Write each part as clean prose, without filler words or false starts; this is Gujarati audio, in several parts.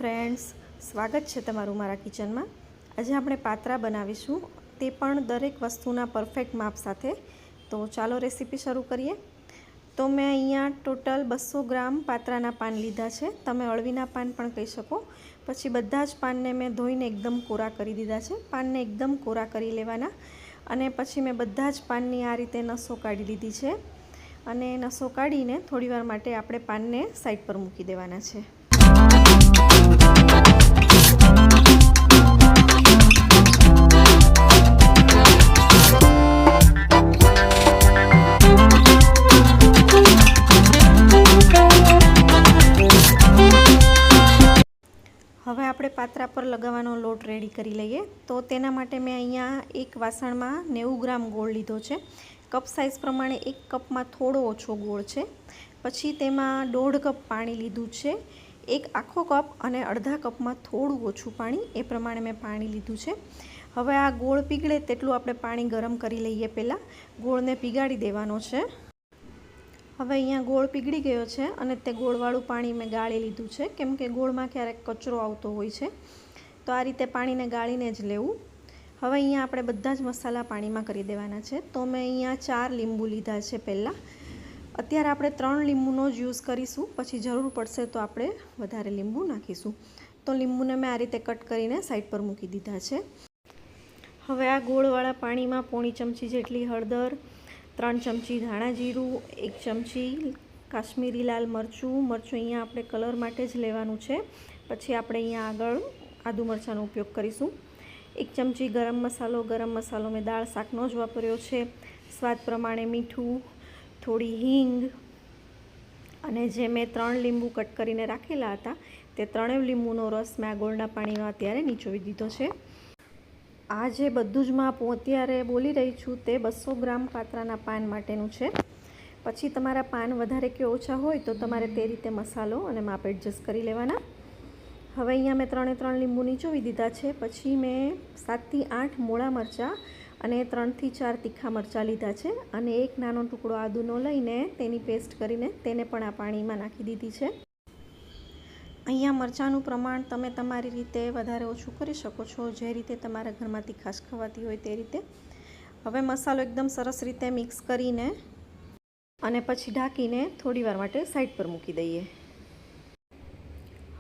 ફ્રેન્ડ્સ, સ્વાગત છે તમારું મારા કિચનમાં। આજે આપણે પાત્રા બનાવીશું, તે પણ દરેક વસ્તુના પરફેક્ટ માપ સાથે। તો ચાલો રેસીપી શરૂ કરીએ। તો મેં અહીંયા ટોટલ 200 ગ્રામ પાત્રાના પાન લીધા છે, તમે અળવીના પાન પણ કહી શકો। પછી બધા જ પાનને મેં ધોઈને એકદમ કોરા કરી દીધા છે। પાનને એકદમ કોરા કરી લેવાના અને પછી મેં બધા જ પાનની આ રીતે નસો કાઢી લીધી છે અને નસો કાઢીને થોડીવાર માટે આપણે પાનને સાઈડ પર મૂકી દેવાના છે। હવે આપણે પાત્રા પર લગાવવાનો લોટ રેડી કરી લઈએ। તો તેના માટે મેં અહીંયા એક વાસણમાં 90 ગ્રામ ગોળ લીધો છે। કપ સાઇઝ પ્રમાણે એક કપમાં થોડો ઓછો ગોળ છે। પછી તેમાં 1.5 કપ પાણી લીધું છે। એક આખો કપ અને અડધા કપમાં થોડું ઓછું પાણી, એ પ્રમાણે મેં પાણી લીધું છે। હવે આ ગોળ પીગળે તેટલું આપણે પાણી ગરમ કરી લઈએ। પહેલાં ગોળને પીગાળી દેવાનો છે। હવે અહીંયા ગોળ પીગળી ગયો છે અને તે ગોળવાળું પાણી મેં ગાળી લીધું છે, કેમ કે ગોળમાં ક્યારેક કચરો આવતો હોય છે, તો આ રીતે પાણીને ગાળીને જ લેવું। હવે અહીંયા આપણે બધા જ મસાલા પાણીમાં કરી દેવાના છે। તો મેં અહીંયા 4 લીંબુ લીધા છે પહેલાં। અત્યારે આપણે 3 લીંબુનો જ યુઝ કરીશું, પછી જરૂર પડશે તો આપણે વધારે લીંબુ નાખીશું। તો લીંબુને મેં આ રીતે કટ કરીને સાઈડ પર મૂકી દીધા છે। હવે આ ગોળવાળા પાણીમાં પોણી ચમચી જેટલી હળદર, 3 ચમચી ધાણા જીરું, 1 ચમચી કાશ્મીરી લાલ મરચું અહીંયા આપણે કલર માટે જ લેવાનું છે, પછી આપણે અહીંયા આગળ આદુ મરચાંનો ઉપયોગ કરીશું। 1 ચમચી ગરમ મસાલો મેં દાળ શાકનો જ વાપર્યો છે। સ્વાદ પ્રમાણે મીઠું, થોડી હિંગ અને જે મેં 3 લીંબુ કટ કરીને રાખેલા હતા તે 3 લીંબુનો રસ મેં આ ગોળના પાણીમાં અત્યારે નીચોવી દીધો છે। આ જે બધું જ માપ હું અત્યારે બોલી રહી છું તે 200 ગ્રામ પાત્રાના પાન માટેનું છે। પછી તમારા પાન વધારે કે ઓછા હોય તો તમારે તે રીતે મસાલો અને માપ એડજસ્ટ કરી લેવાના। હવે અહીંયા મેં 3 લીંબુ નીચોવી દીધા છે। પછી મેં 7 થી 8 મોળા મરચાં અને 3 થી 4 તીખા મરચાં લીધા છે અને એક નાનો ટુકડો આદુનો લઈને તેની પેસ્ટ કરીને તેને પણ આ પાણીમાં નાખી દીધી છે। અહીંયા મરચાંનું પ્રમાણ તમે તમારી રીતે વધારે ઓછું કરી શકો છો, જે રીતે તમારા ઘરમાં તીખાશ ખવાતી હોય તે રીતે। હવે મસાલો એકદમ સરસ રીતે મિક્સ કરીને અને પછી ઢાંકીને થોડીવાર માટે સાઈડ પર મૂકી દઈએ।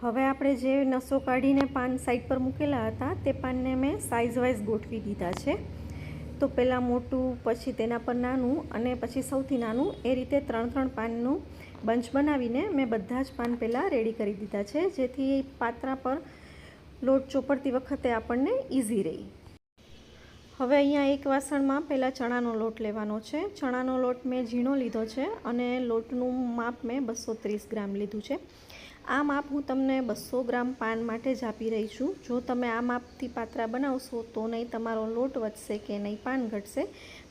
હવે આપણે જે નસો કાઢીને પાન સાઈડ પર મૂકેલા હતા તે પાનને મેં સાઇઝ વાઇઝ ગોઠવી દીધા છે। તો પહેલાં મોટું, પછી તેના પર નાનું અને પછી સૌથી નાનું, એ રીતે 3 પાનનું બંચ બનાવીને મેં બધા જ પાન પહેલાં રેડી કરી દીધા છે, જેથી પાત્રા પર લોટ ચોપડતી વખતે આપણને ઇઝી રહે। હવે અહીંયા એક વાસણમાં પહેલાં ચણાનો લોટ લેવાનો છે। ચણાનો લોટ મેં ઝીણો લીધો છે અને લોટનું માપ મેં 230 ગ્રામ લીધું છે। આ માપ હું તમને 200 ગ્રામ પાન માટે જ આપી રહી છું। જો તમે આ માપથી પાત્રા બનાવશો તો નહીં તમારો લોટ વધશે કે નહીં પાન ઘટશે,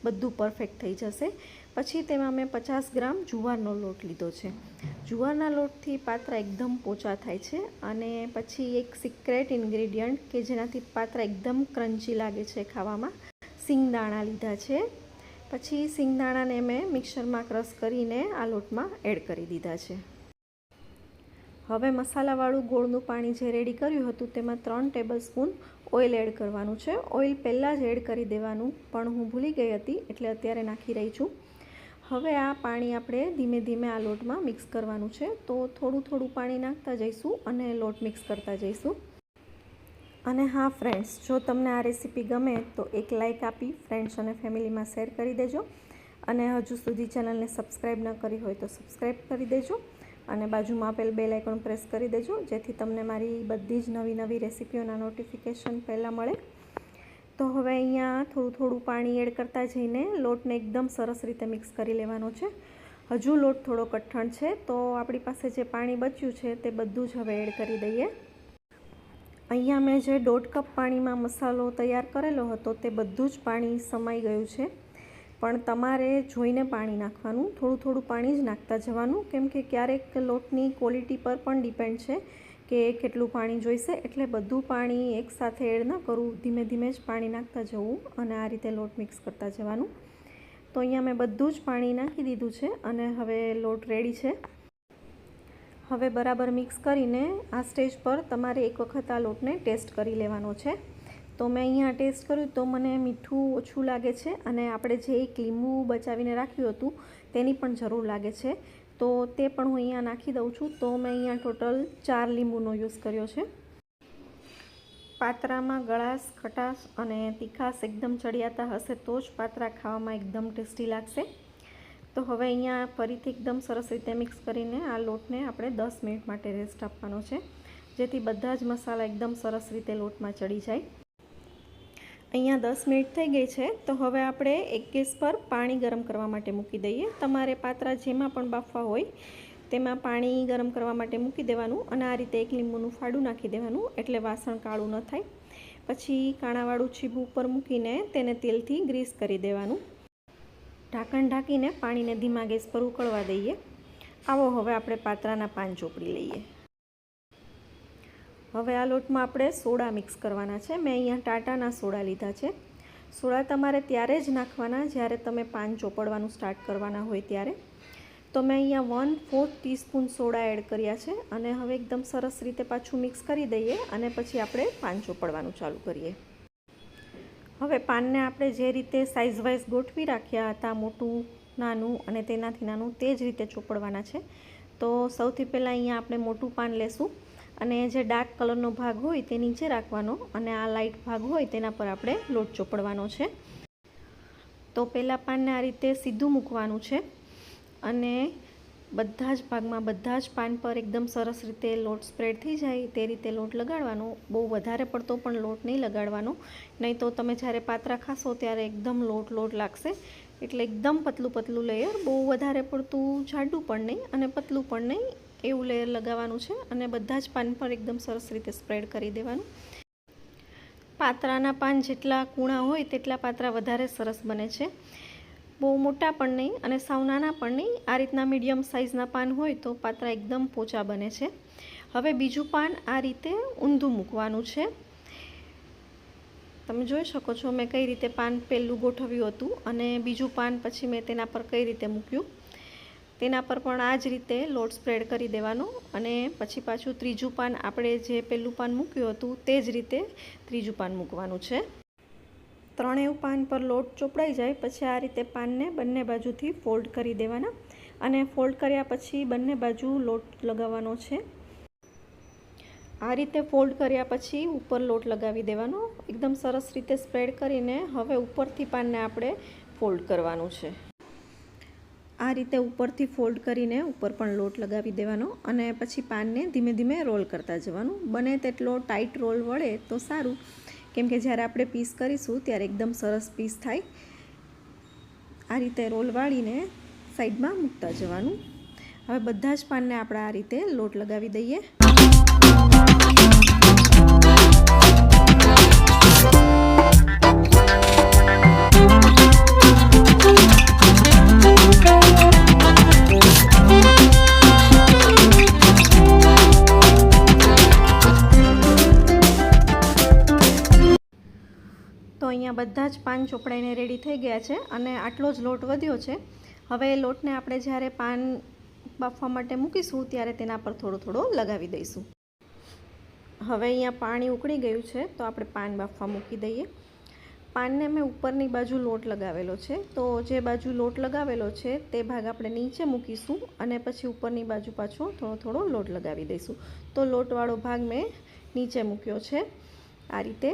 બધું પરફેક્ટ થઈ જશે। પછી તેમાં મેં 50 ગ્રામ જુવારનો લોટ લીધો છે। જુવારના લોટથી પાત્રા એકદમ પોચા થાય છે। અને પછી એક સિક્રેટ ઇન્ગ્રેડિયન્ટ કે જેનાથી પાત્રા એકદમ ક્રન્ચી લાગે છે ખાવામાં, સિંગદાણા લીધા છે। પછી સિંગદાણાને મેં મિક્સરમાં ક્રશ કરીને આ લોટમાં એડ કરી દીધા છે। હવે મસાલાવાળું ગોળનું પાણી જે રેડી કર્યું હતું તેમાં 3 ટેબલસ્પૂન ઓઇલ એડ કરવાનું છે। ઓઇલ પહેલાં જ એડ કરી દેવાનું, પણ હું ભૂલી ગઈ હતી એટલે અત્યારે નાખી રહી છું। હવે આ પાણી આપણે ધીમે ધીમે આ લોટમાં મિક્સ કરવાનું છે। તો થોડું પાણી નાખતા જઈશું અને લોટ મિક્સ કરતા જઈશું। અને હા ફ્રેન્ડ્સ, જો તમને આ રેસીપી ગમે તો એક લાઇક આપી ફ્રેન્ડ્સ અને ફેમિલીમાં શેર કરી દેજો। અને હજુ સુધી ચેનલને સબસ્ક્રાઈબ ન કરી હોય તો સબસ્ક્રાઈબ કરી દેજો અને બાજુમાં આપેલ બેલ આઇકોન પ્રેસ કરી દેજો, જેથી તમને મારી બધી જ નવી રેસીપીઓના નોટિફિકેશન પહેલાં મળે। તો હવે અહીંયા થોડું પાણી એડ કરતા જઈને લોટને એકદમ સરસ રીતે મિક્સ કરી લેવાનો છે। હજુ લોટ થોડો કઠણ છે, તો આપણી પાસે જે પાણી બચ્યું છે તે બધું જ હવે એડ કરી દઈએ। અહીંયા મેં જે 1.5 કપ પાણીમાં મસાલો તૈયાર કરેલો હતો તે બધું જ પાણી સમાઈ ગયું છે, પણ તમારે જોઈને પાણી નાખવાનું, થોડું પાણી જ નાખતા જવાનું, કેમ કે ક્યારેક લોટની ક્વોલિટી પર પણ ડિપેન્ડ છે કે કેટલું પાણી જોઈશે, એટલે બધું પાણી એકસાથે એડ ન કરવું, ધીમે ધીમે જ પાણી નાખતા જવું અને આ રીતે લોટ મિક્સ કરતા જવાનું। તો અહીંયા મેં બધું જ પાણી નાખી દીધું છે અને હવે લોટ રેડી છે। હવે બરાબર મિક્સ કરીને આ સ્ટેજ પર તમારે એક વખત આ લોટને ટેસ્ટ કરી લેવાનો છે. તો મેં અહીંયા ટેસ્ટ કર્યું તો મને મીઠું ઓછું લાગે છે અને આપણે જે એક લીંબુ બચાવીને રાખ્યું હતું તેની પણ જરૂર લાગે છે. તો તે પણ હું અહીંયા નાખી દઉં છું. તો મેં અહીંયા ટોટલ 4 લીંબુનો યુઝ કર્યો છે. પાત્રામાં ગળાશ, ખટાશ અને તીખાશ એકદમ ચડિયાતા હશે તો જ પાત્રા ખાવામાં એકદમ ટેસ્ટી લાગશે. તો હવે અહીંયા ફરીથી એકદમ સરસ રીતે મિક્સ કરીને આ લોટને આપણે 10 મિનિટ માટે રેસ્ટ આપવાનો છે, જેથી બધા જ મસાલા એકદમ સરસ રીતે લોટમાં ચડી જાય. અહીંયા 10 મિનિટ થઈ ગઈ છે. તો હવે આપણે એક ગેસ પર પાણી ગરમ કરવા માટે મૂકી દઈએ. તમારે પાત્રા જેમાં પણ બાફવા હોય તેમાં પાણી ગરમ કરવા માટે મૂકી દેવાનું અને આ રીતે એક લીંબુનું ફાડું નાખી દેવાનું, એટલે વાસણ કાળું ન થાય. પછી કાણાવાળું છીબું ઉપર મૂકીને તેને તેલથી ગ્રીસ કરી દેવાનું. ઢાંકણ ઢાંકીને પાણીને ધીમા ગેસ પર ઉકળવા દઈએ. આવો હવે આપણે પાત્રાના પાન ચોપડી લઈએ. હવે આ લોટમાં આપણે સોડા મિક્સ કરવાના છે. મેં અહીંયા ટાટાના સોડા લીધા છે. સોડા તમારે ત્યારે જ નાખવાના જ્યારે તમે પાન ચોપડવાનું સ્ટાર્ટ કરવાના હોય ત્યારે. તો મેં અહીંયા 1/4 ટીસ્પૂન સોડા એડ કર્યા છે અને હવે એકદમ સરસ રીતે પાછું મિક્સ કરી દઈએ અને પછી આપણે પાન ચોપડવાનું ચાલુ કરીએ. હવે પાનને આપણે જે રીતે સાઇઝ વાઇઝ ગોઠવી રાખ્યા હતા, મોટું, નાનું અને તેનાથી નાનું, તે જ રીતે ચોપડવાના છે. તો સૌથી પહેલાં અહીંયા આપણે મોટું પાન લેશું અને જે ડાર્ક કલરનો ભાગ હોય તે નીચે રાખવાનો અને આ લાઇટ ભાગ હોય તેના પર આપણે લોટ ચોપડવાનો છે. તો પહેલાં પાનને આ રીતે સીધું મૂકવાનું છે અને બધા જ ભાગમાં, બધા જ પાન પર એકદમ સરસ રીતે લોટ સ્પ્રેડ થઈ જાય તે રીતે લોટ લગાડવાનો. બહુ વધારે પડતો પણ લોટ નહીં લગાડવાનો, નહીં તો તમે જ્યારે પાત્રા ખાશો ત્યારે એકદમ લોટ લાગશે. એટલે એકદમ પતલું લેયર, બહુ વધારે પડતું જાડું પણ નહીં અને પતલું પણ નહીં, એવું લેયર લગાવવાનું છે અને બધા જ પાન પર એકદમ સરસ રીતે સ્પ્રેડ કરી દેવાનું. પાત્રાના પાન જેટલા કૂણા હોય તેટલા પાત્રા વધારે સરસ બને છે. બહુ મોટા પણ નહીં અને સાવ નાના પણ નહીં. આ રીતના મીડિયમ સાઇઝના પાન હોય તો પાત્રા એકદમ પોચા બને છે. હવે બીજું પાન આ રીતે ઊંધું મૂકવાનું છે. તમે જોઈ શકો છો મેં કઈ રીતે પાન પહેલું ગોઠવ્યું હતું અને બીજું પાન પછી મેં તેના પર કઈ રીતે મૂક્યું. તેના પર પણ આ જ રીતે લોટ સ્પ્રેડ કરી દેવાનો અને પછી પાછું ત્રીજું પાન આપણે જે પહેલું પાન મૂક્યું હતું તે જ રીતે ત્રીજું પાન મૂકવાનું છે. ત્રણેય પાન પર લોટ ચોપડાઈ જાય પછી આ રીતે પાનને બંને બાજુથી ફોલ્ડ કરી દેવાના અને ફોલ્ડ કર્યા પછી બંને બાજુ લોટ લગાવવાનો છે. આ રીતે ફોલ્ડ કર્યા પછી ઉપર લોટ લગાવી દેવાનો. એકદમ સરસ રીતે સ્પ્રેડ કરીને હવે ઉપરથી પાનને આપણે ફોલ્ડ કરવાનું છે. આ રીતે ઉપરથી ફોલ્ડ કરીને ઉપર પણ લોટ લગાવી દેવાનો અને પછી પાનને ધીમે ધીમે રોલ કરતા જવાનું. બને તેટલો ટાઈટ રોલ વળે તો સારું, કેમ કે જ્યારે આપણે પીસ કરીશું ત્યારે એકદમ સરસ પીસ થાય. આ રીતે રોલ વાળીને સાઈડમાં મૂકતા જવાનું. હવે બધા જ પાનને આપણે આ રીતે લોટ લગાવી દઈએ. તો અહીંયા બધા જ પાન ચોપડાઈને રેડી થઈ ગયા છે અને આટલો જ લોટ વધ્યો છે. હવે એ લોટને આપણે જ્યારે પાન બાફવા માટે મૂકીશું ત્યારે તેના પર થોડો લગાવી દઈશું. હવે અહીંયા પાણી ઉકળી ગયું છે તો આપણે પાન બાફવા મૂકી દઈએ. પાનને મેં ઉપરની બાજુ લોટ લગાવેલો છે, તો જે બાજુ લોટ લગાવેલો છે તે ભાગ આપણે નીચે મૂકીશું અને પછી ઉપરની બાજુ પાછો થોડો લોટ લગાવી દઈશું. તો લોટવાળો ભાગ મેં નીચે મૂક્યો છે આ રીતે.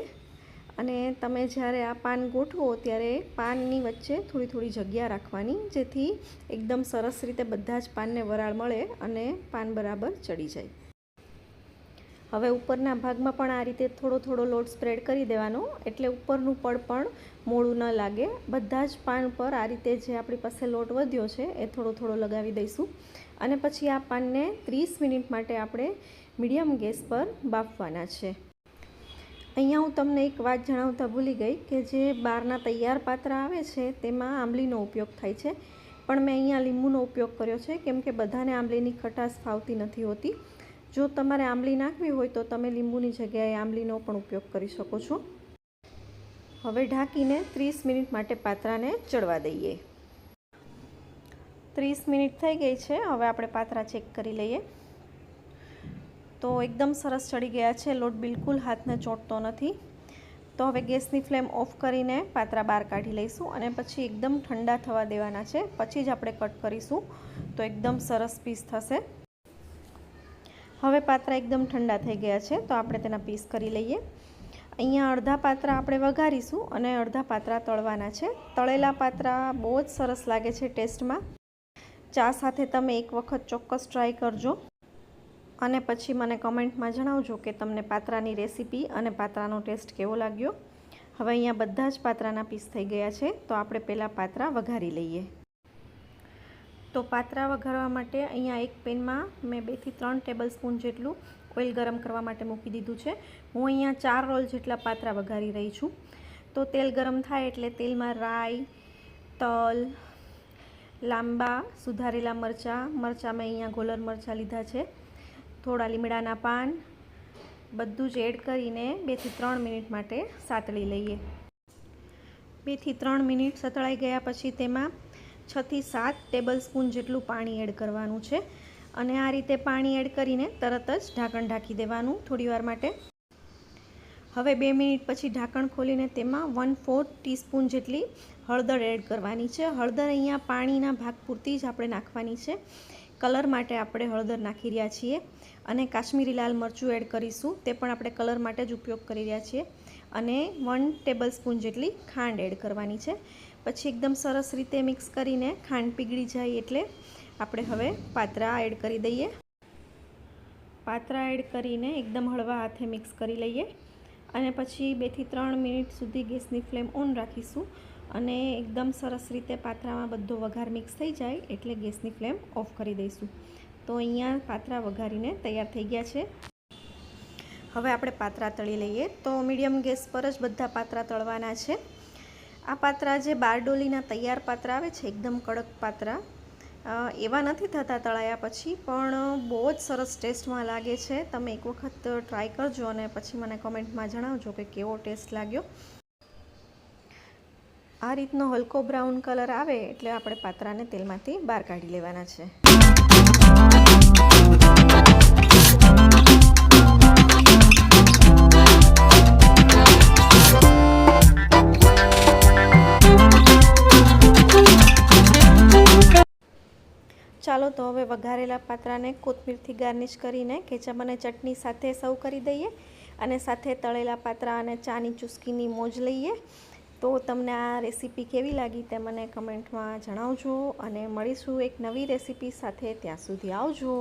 અને તમે જ્યારે આ પાન ગોઠવો ત્યારે પાનની વચ્ચે થોડી જગ્યા રાખવાની, જેથી એકદમ સરસ રીતે બધા જ પાનને વરાળ મળે અને પાન બરાબર ચડી જાય. હવે ઉપરના ભાગમાં પણ આ રીતે થોડો લોટ સ્પ્રેડ કરી દેવાનો, એટલે ઉપરનું પડ પણ મોડું ન લાગે. બધા જ પાન પર આ રીતે જે આપણી પાસે લોટ વધ્યો છે એ થોડો લગાવી દઈશું અને પછી આ પાનને 30 મિનિટ માટે આપણે મીડિયમ ગેસ પર બાફવાના છે. અહીંયા હું તમને એક વાત જણાવતા ભૂલી ગઈ કે જે બહારના તૈયાર પાત્રા આવે છે તેમાં આંબલીનો ઉપયોગ થાય છે, પણ મેં અહીંયા લીંબુનો ઉપયોગ કર્યો છે, કેમ કે બધાને આંબલીની ખટાશ ફાવતી નથી હોતી. જો તમારે આંબલી નાખવી હોય તો તમે લીંબુની જગ્યાએ આંબલીનો પણ ઉપયોગ કરી શકો છો. હવે ઢાંકીને 30 મિનિટ માટે પાત્રાને ચડવા દઈએ. 30 મિનિટ થઈ ગઈ છે. હવે આપણે પાત્રા ચેક કરી લઈએ. તો એકદમ સરસ ચડી ગયા છે, લોટ બિલકુલ હાથને ચોંટતો નથી। તો હવે ગેસની ફ્લેમ ઓફ કરીને પાત્રા બહાર કાઢી લઈશું અને પછી એકદમ ઠંડા થવા દેવાના છે, પછી જ આપણે કટ કરીશું તો એકદમ સરસ પીસ થશે। હવે પાત્રા એકદમ ઠંડા થઈ ગયા છે, તો આપણે તેના પીસ કરી લઈએ। અહીંયા અડધા પાત્રા આપણે વઘારીશું અને અડધા પાત્રા તળવાના છે। તળેલા પાત્રા બહુ જ સરસ લાગે છે ટેસ્ટમાં। ચા સાથે તમે એક વખત ચોક્કસ ટ્રાય કરજો અને પછી મને કમેન્ટમાં જણાવજો કે તમને પાત્રાની રેસીપી અને પાત્રાનો ટેસ્ટ કેવો લાગ્યો। હવે અહીંયા બધા જ પાત્રાના પીસ થઈ ગયા છે, તો આપણે પહેલાં પાત્રા વઘારી લઈએ। તો પાત્રા વઘારવા માટે અહીંયા એક પેનમાં મેં 2 થી 3 ટેબલ સ્પૂન જેટલું ઓઇલ ગરમ કરવા માટે મૂકી દીધું છે। હું અહીંયા 4 રોલ જેટલા પાત્રા વઘારી રહી છું। તો તેલ ગરમ થાય એટલે તેલમાં રાઈ, તલ, લાંબા સુધારેલા મરચાં મેં અહીંયા ગોલર મરચાં લીધા છે, થોડા લીમડાના પાન, બધું જ એડ કરીને 2 થી 3 મિનિટ માટે સાતળી લઈએ। 2 થી 3 મિનિટ સતળાઈ ગયા પછી તેમાં 6 થી 7 ટેબલ સ્પૂન જેટલું પાણી એડ કરવાનું છે અને આ રીતે પાણી એડ કરીને તરત જ ઢાંકણ ઢાંકી દેવાનું થોડીવાર માટે। હવે 2 મિનિટ પછી ઢાંકણ ખોલીને તેમાં 1/4 ટીસ્પૂન જેટલી હળદર એડ કરવાની છે। હળદર અહીંયા પાણીના ભાગ પૂરતી જ આપણે નાખવાની છે, કલર માટે આપણે હળદર નાખી રહ્યા છીએ અને કાશ્મીરી લાલ મરચું એડ કરીશું, તે પણ આપણે કલર માટે જ ઉપયોગ કરી રહ્યા છીએ અને 1 ટેબલ સ્પૂન જેટલી ખાંડ એડ કરવાની છે। પછી એકદમ સરસ રીતે મિક્સ કરીને ખાંડ પીગળી જાય એટલે આપણે હવે પાત્રા એડ કરી દઈએ। પાત્રા એડ કરીને એકદમ હળવા હાથે મિક્સ કરી લઈએ અને પછી 2 થી 3 મિનિટ સુધી ગેસની ફ્લેમ ઓન રાખીશું અને એકદમ સરસ રીતે પાત્રામાં બધો વઘાર મિક્સ થઈ જાય એટલે ગેસની ફ્લેમ ઓફ કરી દઈશું। તો અહીંયા પાત્રા વઘારીને તૈયાર થઈ ગયા છે। હવે આપણે પાત્રા તળી લઈએ। તો મીડિયમ ગેસ પર જ બધા પાત્રા તળવાના છે। આ પાત્રા જે બારડોલીના તૈયાર પાત્રા આવે છે, એકદમ કડક પાત્રા, એવા નથી થતા તળાયા પછી, પણ બહુ જ સરસ ટેસ્ટમાં લાગે છે। તમે એક વખત ટ્રાય કરજો અને પછી મને કમેન્ટમાં જણાવજો કે કેવો ટેસ્ટ લાગ્યો। આ રીતનો હલકો બ્રાઉન કલર આવે એટલે આપણે પાત્રાને તેલમાંથી બહાર કાઢી લેવાના છે। ચાલો તો હવે વઘારેલા પાત્રાને કોથમીરથી ગાર્નિશ કરીને કેચઅપ અને ચટણી સાથે સર્વ કરી દઈએ અને સાથે તળેલા પાત્રા અને ચાની ચુસ્કીની મોજ લઈએ। તો તમને આ રેસીપી કેવી લાગી તે મને કમેન્ટમાં જણાવજો અને મળીશું એક નવી રેસીપી સાથે, ત્યાં સુધી આવજો।